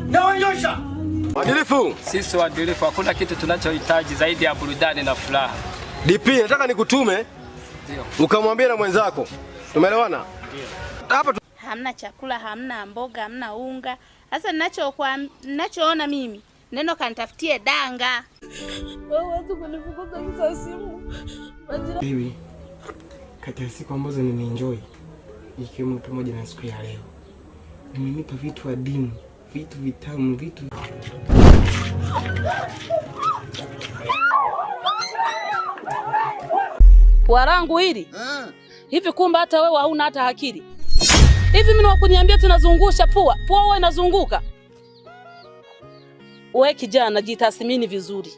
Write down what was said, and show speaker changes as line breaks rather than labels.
Naonyosha.
Wadilifu.
Sisi wadilifu hakuna kitu tunachohitaji zaidi ya burudani na furaha.
DP, nataka nikutume.
Ndio.
Ukamwambia na mwenzako. Tumeelewana?
Ndio.
Hapa hamna chakula, hamna mboga, hamna unga. Sasa ninachoona mimi, neno kanitafutie danga.
Wewe watu kunifukuza kwa simu.
Bibi, kati ya siku ambazo nimeenjoy ikiwemo pamoja na siku ya leo, nimenipa vitu adimu, vitu vitamu, vitu
warangu hili. Hivi kumbe hata wewe hauna hata akili. Hivi mimi wakuniambia tunazungusha pua wewe inazunguka. Wewe kijana jitathmini vizuri.